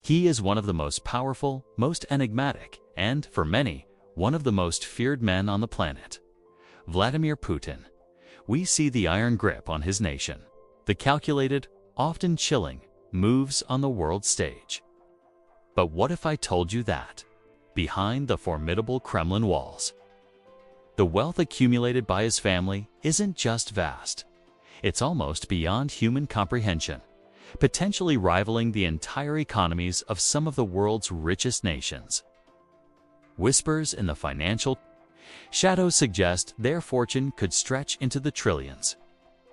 He is one of the most powerful, most enigmatic, and, for many, one of the most feared men on the planet. Vladimir Putin. We see the iron grip on his nation, the calculated, often chilling, moves on the world stage. But what if I told you that, behind the formidable Kremlin walls, the wealth accumulated by his family isn't just vast, it's almost beyond human comprehension, potentially rivaling the entire economies of some of the world's richest nations. Whispers in the financial shadows suggest their fortune could stretch into the trillions.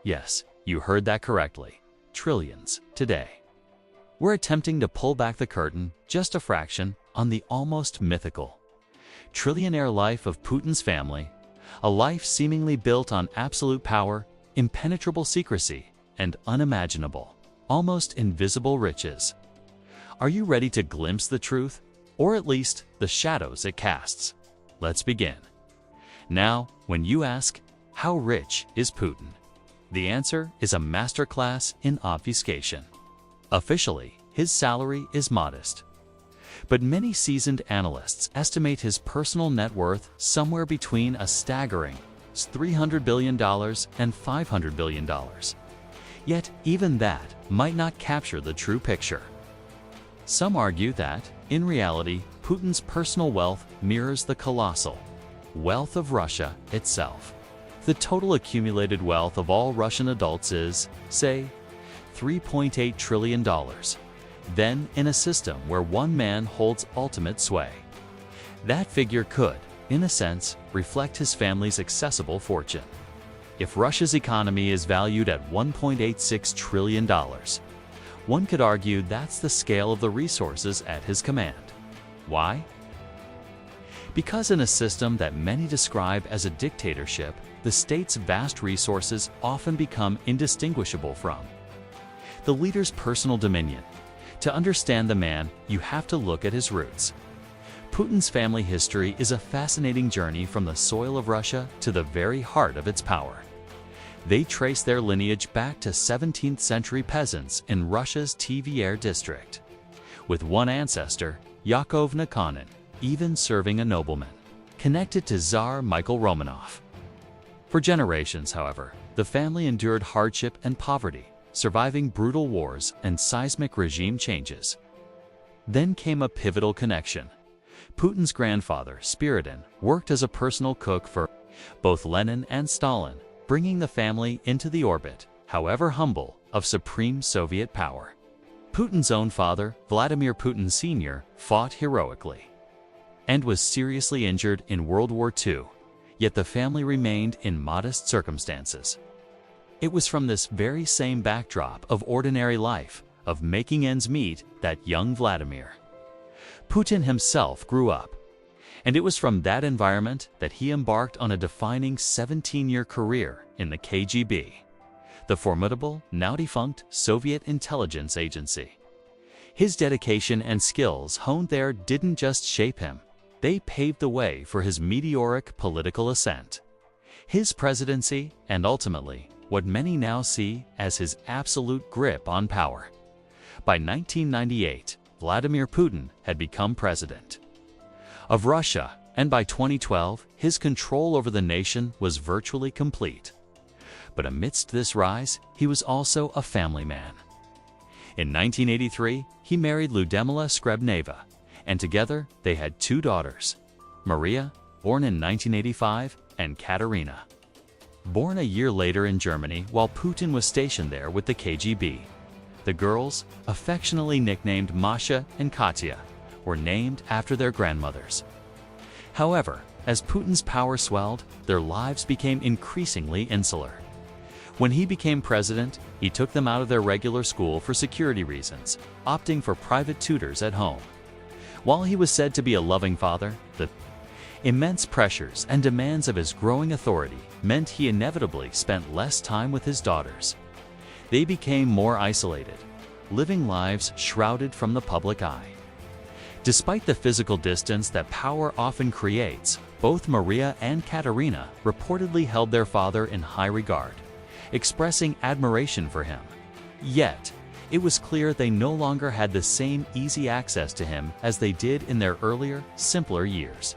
Yes, you heard that correctly, trillions today. We're attempting to pull back the curtain just a fraction on the almost mythical, trillionaire life of Putin's family, a life seemingly built on absolute power, impenetrable secrecy, and unimaginable, almost invisible riches. Are you ready to glimpse the truth, or at least the shadows it casts? Let's begin. Now, when you ask, how rich is Putin? The answer is a masterclass in obfuscation. Officially, his salary is modest. But many seasoned analysts estimate his personal net worth somewhere between a staggering $300 billion and $500 billion. Yet, even that might not capture the true picture. Some argue that, in reality, Putin's personal wealth mirrors the colossal wealth of Russia itself. The total accumulated wealth of all Russian adults is, say, $3.8 trillion. Then, in a system where one man holds ultimate sway, that figure could, in a sense, reflect his family's accessible fortune. If Russia's economy is valued at $1.86 trillion, one could argue that's the scale of the resources at his command. Why? Because in a system that many describe as a dictatorship, the state's vast resources often become indistinguishable from the leader's personal dominion. To understand the man, you have to look at his roots. Putin's family history is a fascinating journey from the soil of Russia to the very heart of its power. They trace their lineage back to 17th century peasants in Russia's Tver district, with one ancestor, Yakov Nikonin, even serving a nobleman, connected to Tsar Michael Romanov. For generations, however, the family endured hardship and poverty, surviving brutal wars and seismic regime changes. Then came a pivotal connection. Putin's grandfather, Spiridon, worked as a personal cook for both Lenin and Stalin, bringing the family into the orbit, however humble, of supreme Soviet power. Putin's own father, Vladimir Putin Sr., fought heroically and was seriously injured in World War II, yet the family remained in modest circumstances. It was from this very same backdrop of ordinary life, of making ends meet, that young Vladimir Putin himself grew up. And it was from that environment that he embarked on a defining 17-year career in the KGB, the formidable, now defunct Soviet intelligence agency. His dedication and skills honed there didn't just shape him, they paved the way for his meteoric political ascent, his presidency, and ultimately, what many now see as his absolute grip on power. By 1998, Vladimir Putin had become president of Russia, and by 2012, his control over the nation was virtually complete. But amidst this rise, he was also a family man. In 1983, he married Lyudmila Skrebneva, and together they had two daughters, Maria, born in 1985, and Katerina, born a year later in Germany while Putin was stationed there with the KGB. The girls, affectionately nicknamed Masha and Katya, were named after their grandmothers. However, as Putin's power swelled, their lives became increasingly insular. When he became president, he took them out of their regular school for security reasons, opting for private tutors at home. While he was said to be a loving father, the immense pressures and demands of his growing authority meant he inevitably spent less time with his daughters. They became more isolated, living lives shrouded from the public eye. Despite the physical distance that power often creates, both Maria and Katerina reportedly held their father in high regard, expressing admiration for him. Yet, It was clear they no longer had the same easy access to him as they did in their earlier, simpler years.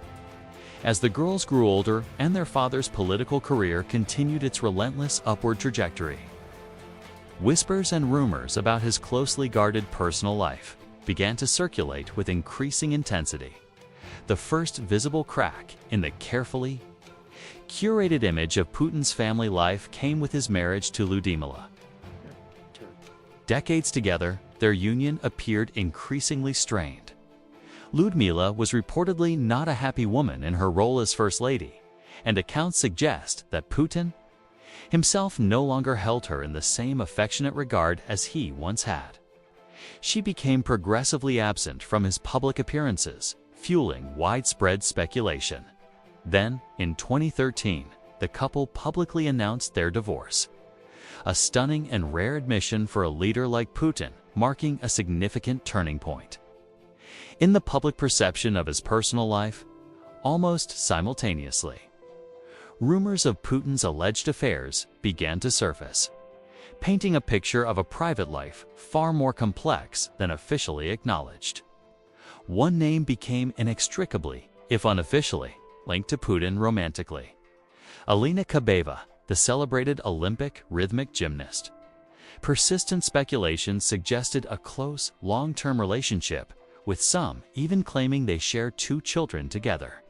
As the girls grew older and their father's political career continued its relentless upward trajectory, whispers and rumors about his closely guarded personal life began to circulate with increasing intensity. The first visible crack in the carefully curated image of Putin's family life came with his marriage to Lyudmila. Decades together, their union appeared increasingly strained. Lyudmila was reportedly not a happy woman in her role as First Lady, and accounts suggest that Putin himself no longer held her in the same affectionate regard as he once had. She became progressively absent from his public appearances, fueling widespread speculation. Then, in 2013, the couple publicly announced their divorce. A stunning and rare admission for a leader like Putin, marking a significant turning point in the public perception of his personal life. Almost simultaneously, rumors of Putin's alleged affairs began to surface, painting a picture of a private life far more complex than officially acknowledged. One name became inextricably, if unofficially, linked to Putin romantically: Alina Kabeva, the celebrated Olympic rhythmic gymnast. Persistent speculation suggested a close, long-term relationship, with some even claiming they share 2 children together.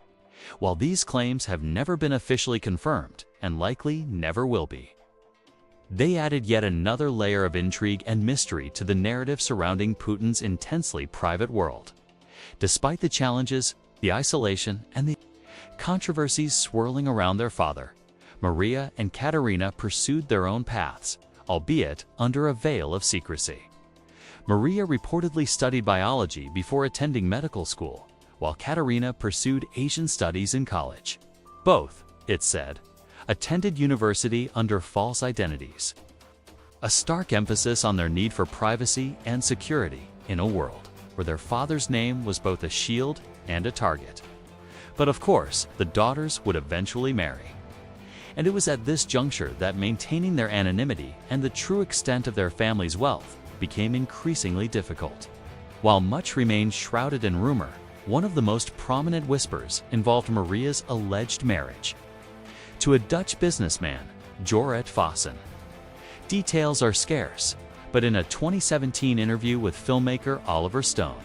While these claims have never been officially confirmed, and likely never will be, they added yet another layer of intrigue and mystery to the narrative surrounding Putin's intensely private world. Despite the challenges, the isolation, and the controversies swirling around their father, Maria and Katerina pursued their own paths, albeit under a veil of secrecy. Maria reportedly studied biology before attending medical school, while Katerina pursued Asian studies in college. Both, it said, attended university under false identities. A stark emphasis on their need for privacy and security in a world where their father's name was both a shield and a target. But of course, the daughters would eventually marry. And it was at this juncture that maintaining their anonymity and the true extent of their family's wealth became increasingly difficult. While much remained shrouded in rumor, one of the most prominent whispers involved Maria's alleged marriage to a Dutch businessman, Jorrit Fossen. Details are scarce, but in a 2017 interview with filmmaker Oliver Stone,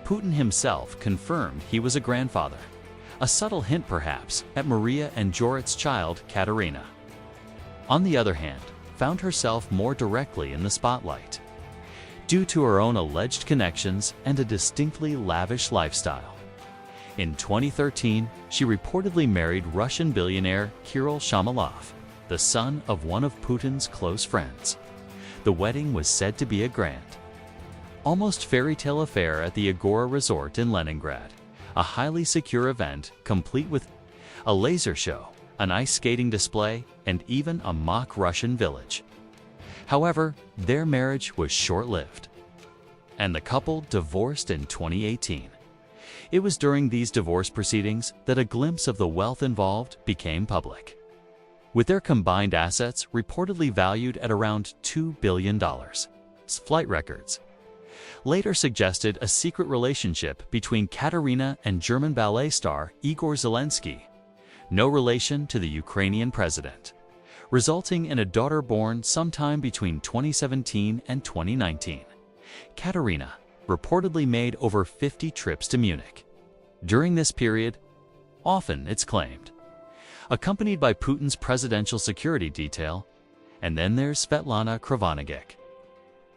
Putin himself confirmed he was a grandfather, a subtle hint perhaps at Maria and Jorrit's child, Katerina. On the other hand, found herself more directly in the spotlight due to her own alleged connections and a distinctly lavish lifestyle. In 2013, she reportedly married Russian billionaire Kirill Shamalov, the son of one of Putin's close friends. The wedding was said to be a grand, almost fairy tale affair at the Agora Resort in Leningrad, a highly secure event complete with a laser show, an ice skating display, and even a mock Russian village. However, their marriage was short-lived, and the couple divorced in 2018. It was during these divorce proceedings that a glimpse of the wealth involved became public, with their combined assets reportedly valued at around $2 billion. Flight records later suggested a secret relationship between Katerina and German ballet star Igor Zelensky, no relation to the Ukrainian president, resulting in a daughter born sometime between 2017 and 2019. Katerina reportedly made over 50 trips to Munich during this period, often, it's claimed, accompanied by Putin's presidential security detail. And then there's Svetlana Kravonagik,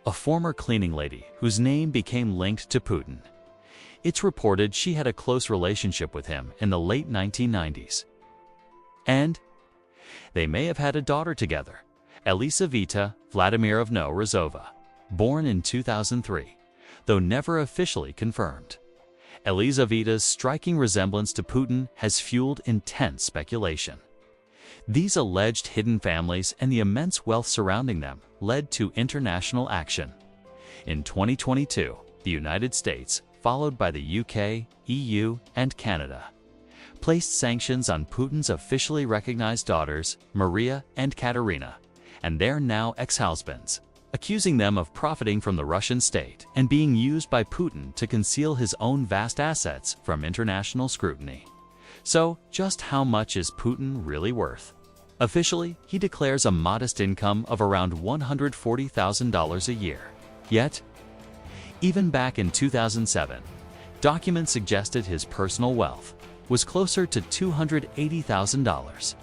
a former cleaning lady whose name became linked to Putin. It's reported she had a close relationship with him in the late 1990s. And they may have had a daughter together, Elisaveta Vladimirovna Rozova, born in 2003, though never officially confirmed. Elisaveta's striking resemblance to Putin has fueled intense speculation. These alleged hidden families and the immense wealth surrounding them led to international action. In 2022, the United States, followed by the UK, EU, and Canada, placed sanctions on Putin's officially recognized daughters, Maria and Katerina, and their now ex-husbands, accusing them of profiting from the Russian state and being used by Putin to conceal his own vast assets from international scrutiny. So, just how much is Putin really worth? Officially, he declares a modest income of around $140,000 a year. Yet, even back in 2007, documents suggested his personal wealth was closer to $280,000.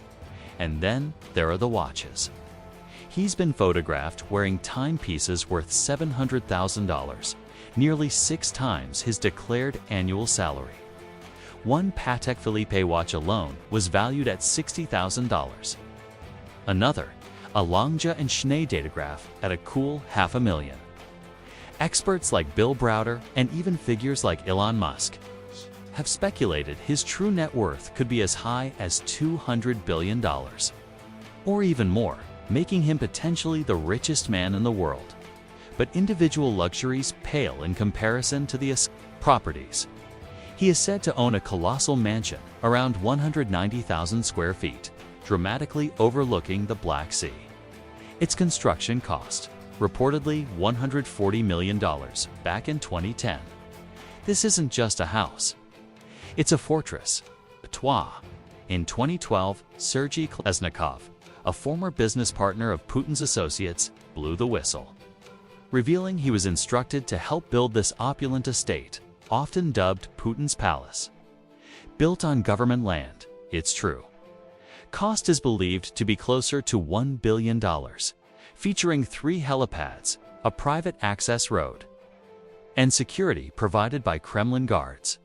And then there are the watches. He's been photographed wearing timepieces worth $700,000, nearly 6 times his declared annual salary. One Patek Philippe watch alone was valued at $60,000. Another, a Lange & Schnee datograph, at a cool $500,000. Experts like Bill Browder and even figures like Elon Musk have speculated his true net worth could be as high as $200 billion, or even more, making him potentially the richest man in the world. But individual luxuries pale in comparison to the properties. He is said to own a colossal mansion around 190,000 square feet, dramatically overlooking the Black Sea. Its construction cost, reportedly $140 million back in 2010. This isn't just a house. It's a fortress, a toit. In 2012, Sergei Klesnikov, a former business partner of Putin's associates, blew the whistle, revealing he was instructed to help build this opulent estate, often dubbed Putin's Palace. Built on government land, it's true. Cost is believed to be closer to $1 billion, featuring 3 helipads, a private access road, and security provided by Kremlin guards.